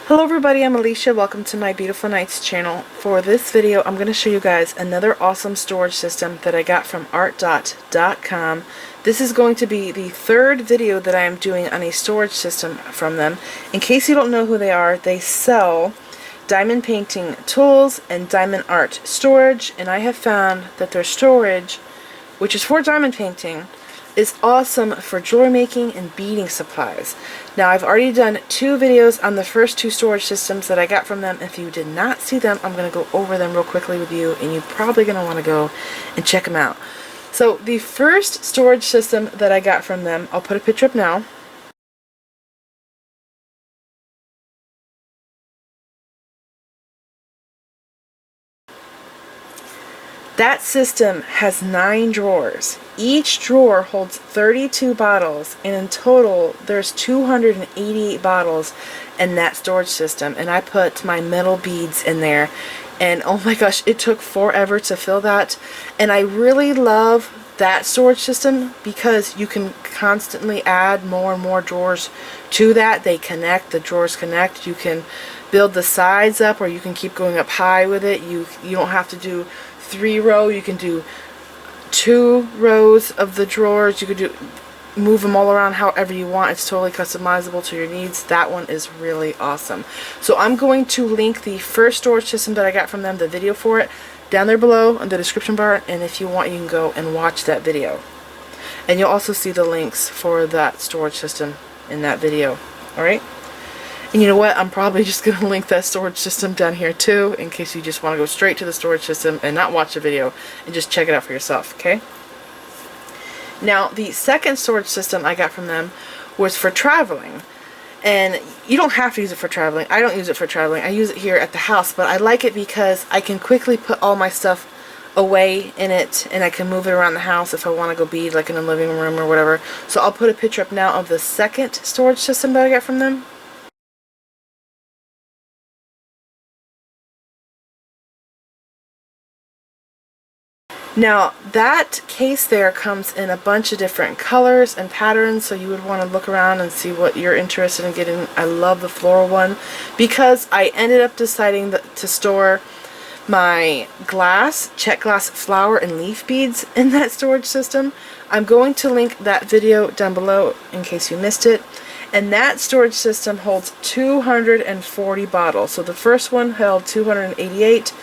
Hello everybody, I'm Alicia. Welcome to my Beautiful Nights channel. For this video, I'm going to show you guys another awesome storage system that I got from ARTDOT.com. This is going to be the third video that I am doing on a storage system from them. In case you don't know who they are, they sell diamond painting tools and diamond art storage, and I have found that their storage, which is for diamond painting, is awesome for jewelry making and beading supplies. Now, I've already done 2 videos on the first 2 storage systems that I got from them. If you did not see them, I'm going to go over them real quickly with you, and you're probably going to want to go and check them out. So the first storage system that I got from them, I'll put a picture up now. That system has 9 drawers. Each drawer holds 32 bottles, and in total there's 288 bottles in that storage system. And I put my metal beads in there, and oh my gosh, it took forever to fill that. And I really love that storage system because you can constantly add more and more drawers to that. They connect, the drawers connect. You can build the sides up, or you can keep going up high with it. You don't have to do 3-row, you can do 2 rows of the drawers. You could move them all around however you want. It's totally customizable to your needs. That one is really awesome. So I'm going to link the first storage system that I got from them, the video for it, down there below in the description bar, and if you want, you can go and watch that video. And you'll also see the links for that storage system in that video. Alright? And you know what? I'm probably just going to link that storage system down here too, in case you just want to go straight to the storage system and not watch the video and just check it out for yourself, okay? Now, the second storage system I got from them was for traveling. And you don't have to use it for traveling. I don't use it for traveling. I use it here at the house, but I like it because I can quickly put all my stuff away in it, and I can move it around the house if I want to go bead, like in the living room or whatever. So I'll put a picture up now of the second storage system that I got from them. Now, that case there comes in a bunch of different colors and patterns, so you would want to look around and see what you're interested in getting. I love the floral one because I ended up deciding to store my check glass flower and leaf beads in that storage system. I'm going to link that video down below in case you missed it. And that storage system holds 240 bottles. So the first one held 288.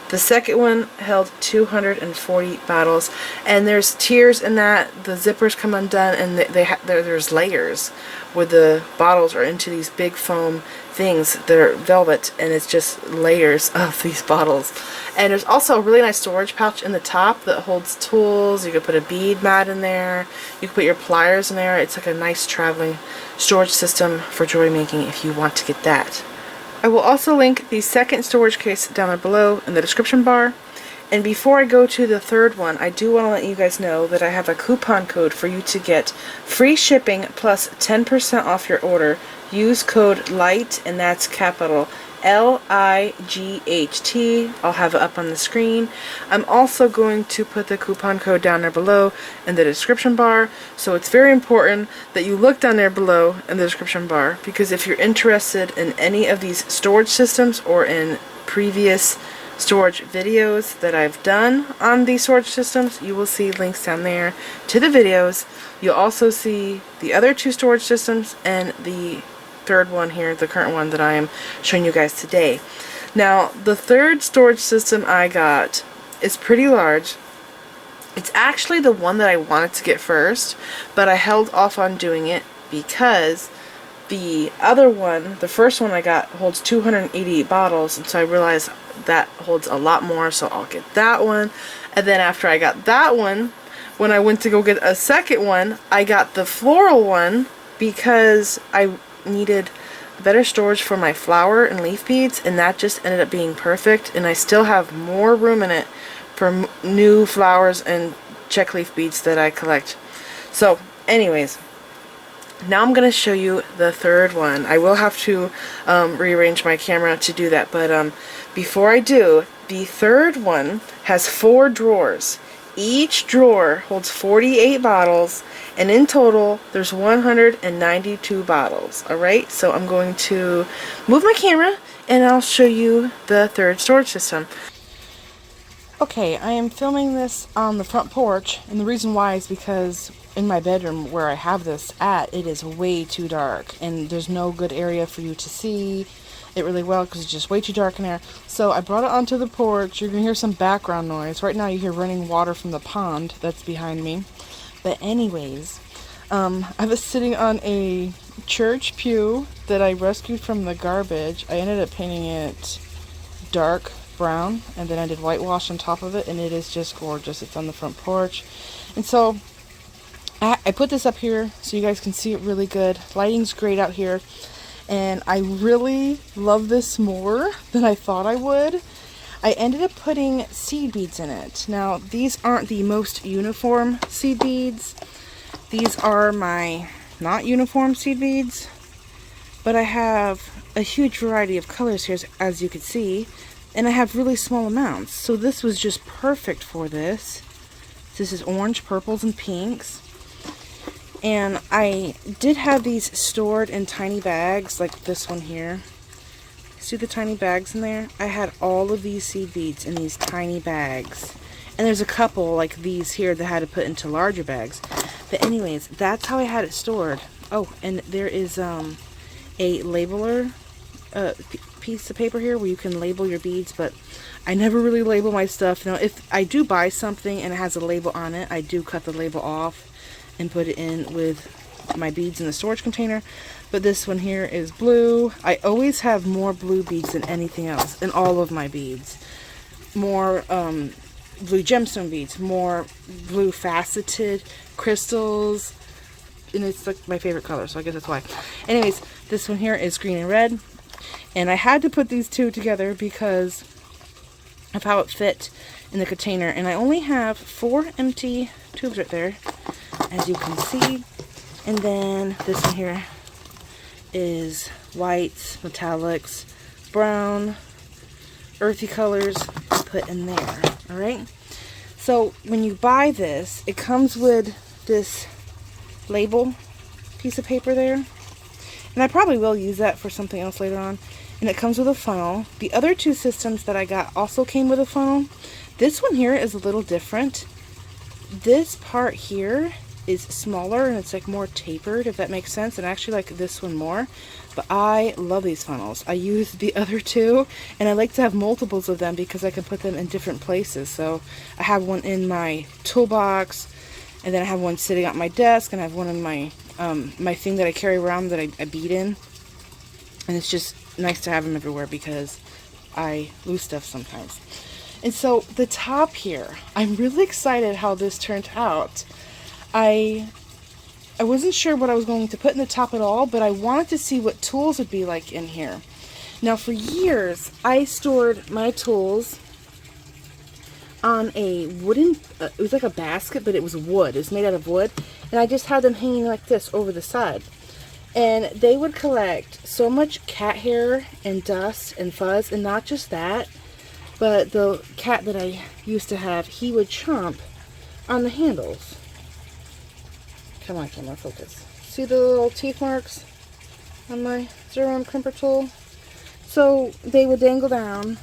The second one held 240 bottles, and there's tiers in that. The zippers come undone, and there's layers where the bottles are into these big foam things that are velvet, and it's just layers of these bottles. And there's also a really nice storage pouch in the top that holds tools. You could put a bead mat in there. You could put your pliers in there. It's like a nice traveling storage system for jewelry making if you want to get that. I will also link the second storage case down there below in the description bar. And before I go to the third one, I do want to let you guys know that I have a coupon code for you to get free shipping plus 10% off your order. Use code LIGHT, and that's capital LIGHT. I'll have it up on the screen. I'm also going to put the coupon code down there below in the description bar, so it's very important that you look down there below in the description bar, because if you're interested in any of these storage systems or in previous storage videos that I've done on these storage systems, you will see links down there to the videos. You'll also see the other 2 storage systems and the third one here, the current one that I am showing you guys today. Now, the third storage system I got is pretty large. It's actually the one that I wanted to get first, but I held off on doing it because the other one, the first one I got, holds 288 bottles, and so I realized that holds a lot more, so I'll get that one. And then after I got that one, when I went to go get a second one, I got the floral one because I needed better storage for my flower and leaf beads, and that just ended up being perfect. And I still have more room in it for new flowers and check leaf beads that I collect. So anyways, now I'm going to show you the third one. I will have to rearrange my camera to do that, but before I do, the third one has 4 drawers. Each drawer holds 48 bottles, and in total there's 192 bottles. Alright, so I'm going to move my camera and I'll show you the third storage system. Okay, I am filming this on the front porch, and the reason why is because in my bedroom where I have this at, it is way too dark, and there's no good area for you to see it really well because it's just way too dark in there. So I brought it onto the porch. You're going to hear some background noise. Right now you hear running water from the pond that's behind me. But anyways, I was sitting on a church pew that I rescued from the garbage. I ended up painting it dark brown, and then I did whitewash on top of it, and it is just gorgeous. It's on the front porch. And so I put this up here so you guys can see it really good. Lighting's great out here, and I really love this more than I thought I would. I ended up putting seed beads in it. Now, these aren't the most uniform seed beads. These are my not uniform seed beads, but I have a huge variety of colors here, as you can see. And I have really small amounts, so this was just perfect for this. This is orange, purples, and pinks. And I did have these stored in tiny bags, like this one here. See the tiny bags in there? I had all of these seed beads in these tiny bags. And there's a couple like these here that I had to put into larger bags. But anyways, that's how I had it stored. Oh, and there is a labeler piece of paper here where you can label your beads, but I never really label my stuff. Now, if I do buy something and it has a label on it, I do cut the label off and put it in with my beads in the storage container. But this one here is blue. I always have more blue beads than anything else in all of my beads. More blue gemstone beads, more blue faceted crystals, and it's like my favorite color, so I guess that's why. Anyways, this one here is green and red. And I had to put these two together because of how it fit in the container. And I only have 4 empty tubes right there, as you can see. And then this one here is whites, metallics, brown, earthy colors to put in there. Alright? So when you buy this, it comes with this label piece of paper there. And I probably will use that for something else later on. And it comes with a funnel. The other two systems that I got also came with a funnel. This one here is a little different. This part here is smaller and it's like more tapered, if that makes sense. And I actually like this one more. But I love these funnels. I use the other two, and I like to have multiples of them because I can put them in different places. So I have one in my toolbox, and then I have one sitting at my desk, and I have one in my my thing that I carry around that I bead in. And it's just nice to have them everywhere because I lose stuff sometimes. And so the top here, I'm really excited how this turned out. I wasn't sure what I was going to put in the top at all, but I wanted to see what tools would be like in here. Now, for years, I stored my tools on a wooden, it was like a basket, but it was wood. It was made out of wood. And I just had them hanging like this over the side. And they would collect so much cat hair and dust and fuzz, and not just that, but the cat that I used to have, he would chomp on the handles. Come on, camera, focus. See the little teeth marks on my Zero-On crimper tool? So they would dangle down,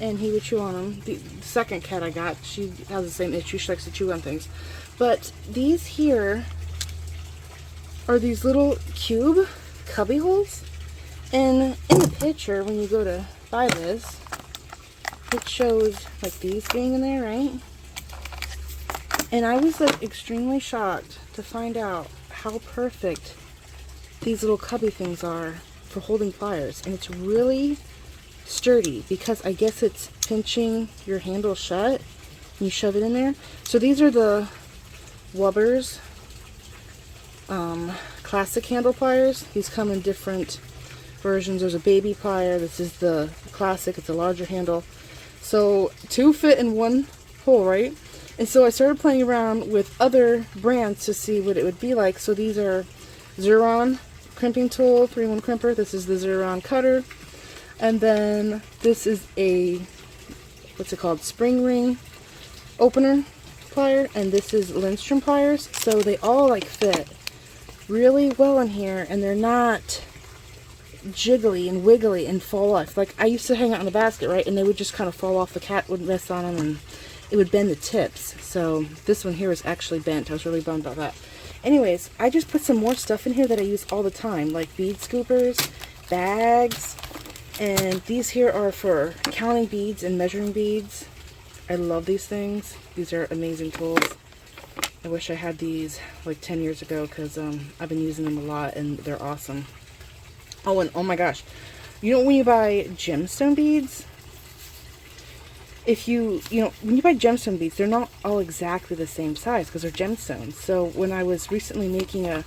and he would chew on them. The second cat I got, she has the same issue. She likes to chew on things. But these here are these little cube cubby holes. And in the picture, when you go to buy this, it shows like these being in there, right? And I was like extremely shocked to find out how perfect these little cubby things are for holding pliers. And it's really sturdy because I guess it's pinching your handle shut and you shove it in there. So these are the Wubbers classic handle pliers. These come in different versions. There's a baby plier. This is the classic. It's a larger handle. So 2 fit in one hole, right? And so I started playing around with other brands to see what it would be like. So these are Zero-On crimping tool, 3-in-1 crimper. This is the Zero-On cutter. And then this is a, what's it called, spring ring opener. plier, and this is Lindstrom pliers, so they all like fit really well in here, and they're not jiggly and wiggly and fall off. Like, I used to hang out in the basket, right, and they would just kind of fall off. The cat would mess on them, and it would bend the tips. So this one here is actually bent. I was really bummed about that. Anyways, I just put some more stuff in here that I use all the time, like bead scoopers, bags, and these here are for counting beads and measuring beads. I love these things. These are amazing tools. I wish I had these like 10 years ago, because I've been using them a lot and they're awesome. Oh, and oh my gosh, you know when you buy gemstone beads, if you know, when you buy gemstone beads, they're not all exactly the same size because they're gemstones. So when I was recently making a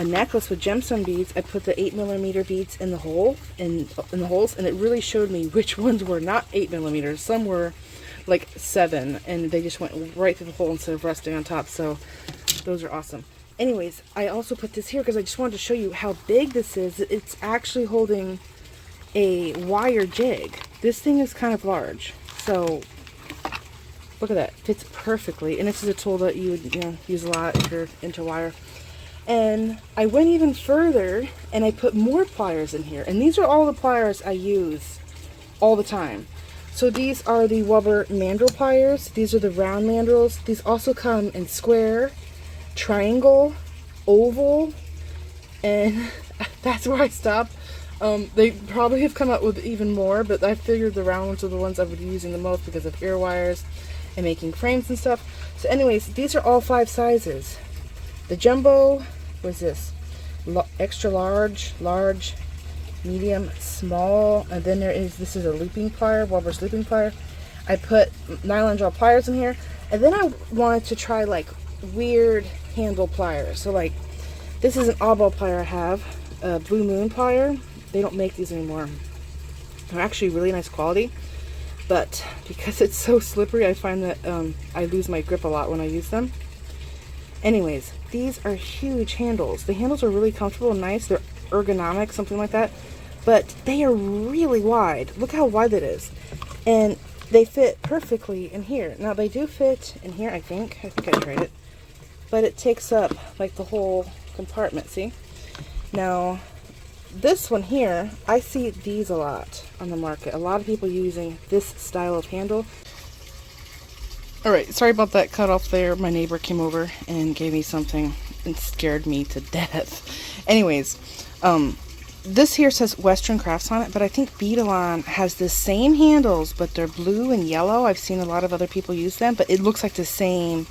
necklace with gemstone beads, I put the 8mm beads in the hole, in the holes, and it really showed me which ones were not 8mm. Some were like 7, and they just went right through the hole instead of resting on top. So those are awesome. Anyways, I also put this here because I just wanted to show you how big this is. It's actually holding a wire jig. This thing is kind of large. So look at that, fits perfectly. And this is a tool that you would, you know, use a lot if you're into wire. And I went even further and I put more pliers in here. And these are all the pliers I use all the time. So these are the Weber mandrel pliers. These are the round mandrels. These also come in square, triangle, oval, and that's where I stopped. They probably have come up with even more, but I figured the round ones are the ones I would be using the most because of ear wires and making frames and stuff. So anyways, these are all 5 sizes. The jumbo was this extra large, large, medium, small, and then this is a looping plier, Weber's looping plier. I put nylon gel pliers in here, and then I wanted to try like weird handle pliers. So like, this is an oddball plier I have, a Blue Moon plier. They don't make these anymore. They're actually really nice quality, but because it's so slippery, I find that I lose my grip a lot when I use them. Anyways, these are huge handles. The handles are really comfortable and nice. They're ergonomic, something like that, but they are really wide. Look how wide it is, and they fit perfectly in here. Now they do fit in here, I think I tried it, but it takes up like the whole compartment. See? Now this one here, I see these a lot on the market. A lot of people using this style of handle. Alright, sorry about that cut off there. My neighbor came over and gave me something and scared me to death. Anyways, this here says Western Crafts on it, but I think Beadalon has the same handles, but they're blue and yellow. I've seen a lot of other people use them, but it looks like the same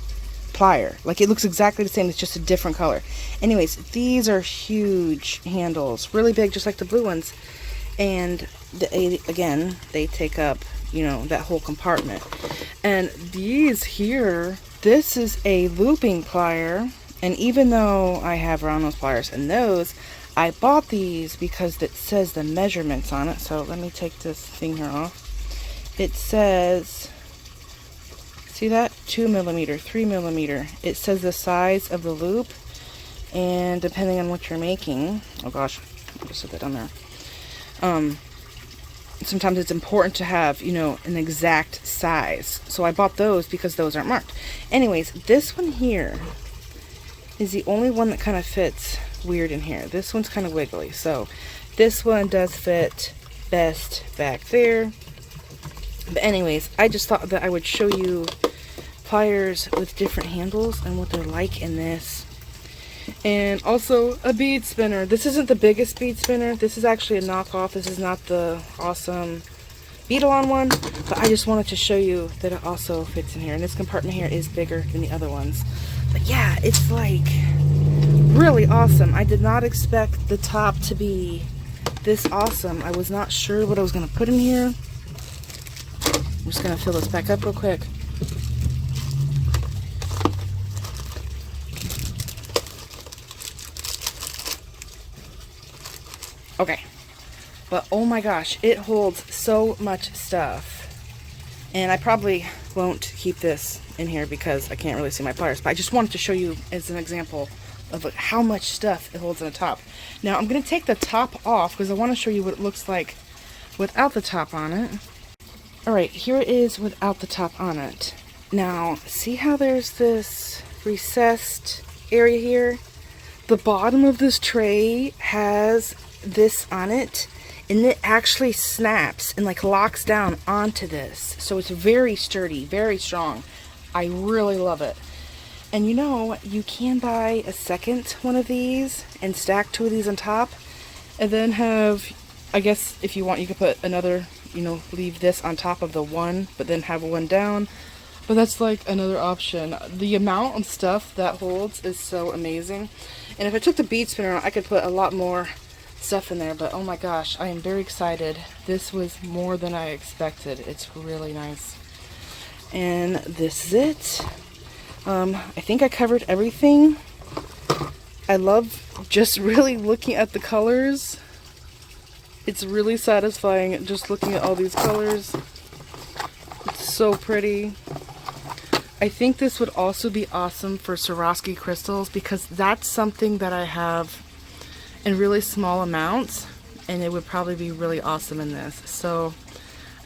plier. Like, it looks exactly the same, it's just a different color. Anyways, these are huge handles, really big, just like the blue ones. And again, they take up, you know, that whole compartment. And these here, this is a looping plier, and even though I have round nose pliers and those, I bought these because it says the measurements on it. So let me take this thing here off. It says, see that? 2mm, 3mm. It says the size of the loop, and depending on what you're making, oh gosh, I'll just set that down there. Sometimes it's important to have, you know, an exact size. So I bought those because those aren't marked. Anyways, this one here is the only one that kind of fits weird in here. This one's kind of wiggly. So this one does fit best back there. But anyways, I just thought that I would show you pliers with different handles and what they're like in this. And also a bead spinner. This isn't the biggest bead spinner. This is actually a knockoff. This is not the awesome Beadalon one, but I just wanted to show you that it also fits in here. And this compartment here is bigger than the other ones. But yeah, it's like really awesome. I did not expect the top to be this awesome. I was not sure what I was going to put in here. I'm just going to fill this back up real quick. Okay, but oh my gosh, it holds so much stuff, and I probably won't keep this in here because I can't really see my pliers, but I just wanted to show you as an example of how much stuff it holds on the top. Now I'm going to take the top off because I want to show you what it looks like without the top on it. Alright, here it is without the top on it. Now, see how there's this recessed area here? The bottom of this tray has this on it, and it actually snaps and like locks down onto this. So it's very sturdy, very strong. I really love it. And you know, you can buy a second one of these and stack 2 of these on top, and then have, I guess if you want, you could put another, you know, leave this on top of the one, but then have one down. But that's like another option. The amount of stuff that holds is so amazing. And if I took the bead spinner, I could put a lot more stuff in there. But oh my gosh, I am very excited. This was more than I expected. It's really nice. And this is it. I think I covered everything. I love just really looking at the colors. It's really satisfying just looking at all these colors. It's so pretty. I think this would also be awesome for Swarovski crystals, because that's something that I have in really small amounts, and it would probably be really awesome in this. So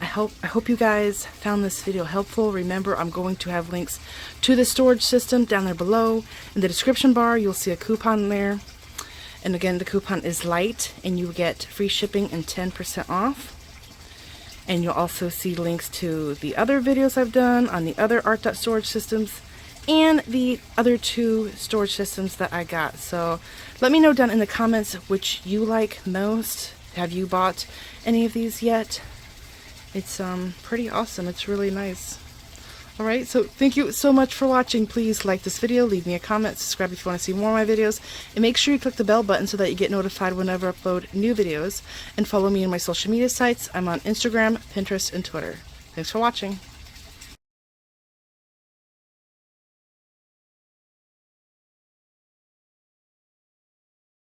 I hope you guys found this video helpful. Remember, I'm going to have links to the storage system down there below. In the description bar, you'll see a coupon there. And again, the coupon is LIGHT, and you get free shipping and 10% off. And you'll also see links to the other videos I've done on the other ARTDOT storage systems and the other 2 storage systems that I got. So let me know down in the comments which you like most. Have you bought any of these yet? It's pretty awesome. It's really nice. Alright, so thank you so much for watching. Please like this video, leave me a comment, subscribe if you want to see more of my videos, and make sure you click the bell button so that you get notified whenever I upload new videos. And follow me on my social media sites. I'm on Instagram, Pinterest, and Twitter. Thanks for watching.